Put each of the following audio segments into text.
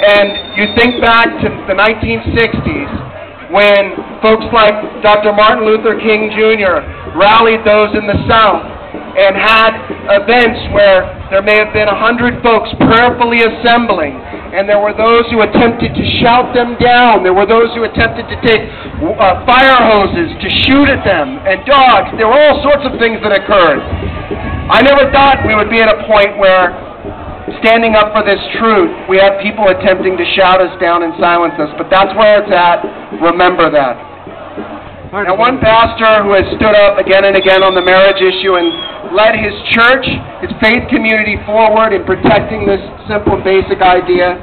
And you think back to the 1960s when folks like Dr. Martin Luther King Jr. rallied those in the South and had events where there may have been 100 folks prayerfully assembling, and there were those who attempted to shout them down. There were those who attempted to take fire hoses to shoot at them, and dogs. There were all sorts of things that occurred. I never thought we would be at a point where, standing up for this truth, we have people attempting to shout us down and silence us, but that's where it's at. Remember that. Now, one pastor who has stood up again and again on the marriage issue and led his church, his faith community forward in protecting this simple and basic idea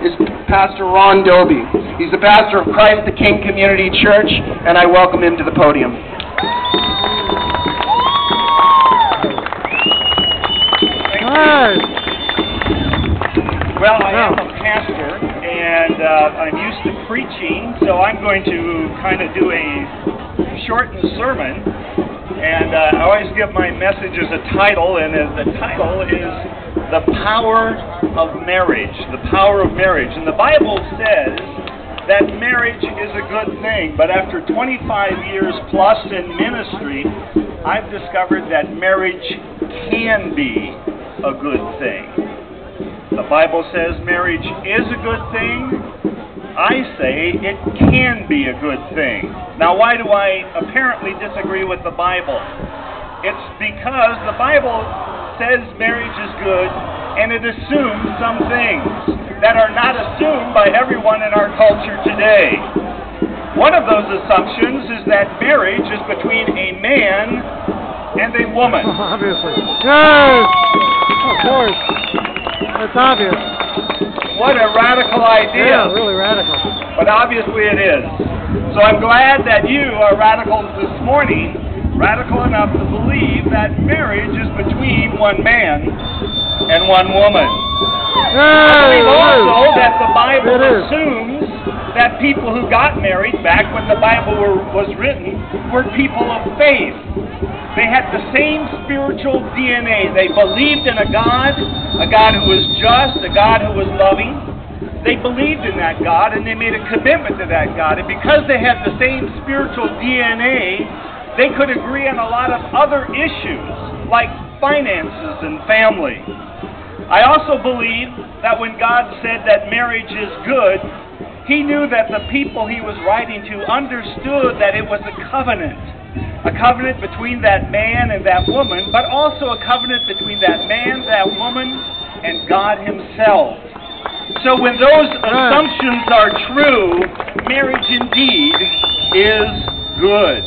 is Pastor Ron Dobie. He's the pastor of Christ the King Community Church, and I welcome him to the podium. Well, I am a pastor, and I'm used to preaching, so I'm going to kind of do a shortened sermon, and I always give my messages a title, and the title is The Power of Marriage. The Power of Marriage. And the Bible says that marriage is a good thing, but after 25 years plus in ministry, I've discovered that marriage can be a good thing. The Bible says marriage is a good thing. I say it can be a good thing. Now, why do I apparently disagree with the Bible? It's because the Bible says marriage is good, and it assumes some things that are not assumed by everyone in our culture today. One of those assumptions is that marriage is between a man and a woman. Obviously. Yes! Of course. That's obvious. What a radical idea. Yeah, really radical. But obviously it is. So I'm glad that you are radicals this morning, radical enough to believe that marriage is between one man and one woman. I believe also that the Bible assumes that people who got married back when the Bible was written were people of faith. They had the same spiritual DNA. They believed in a God who was just, a God who was loving. They believed in that God, and they made a commitment to that God. And because they had the same spiritual DNA, they could agree on a lot of other issues, like finances and family. I also believe that when God said that marriage is good, He knew that the people He was writing to understood that it was a covenant between that man and that woman, but also a covenant between that man, that woman, and God Himself. So when those assumptions are true, marriage indeed is good.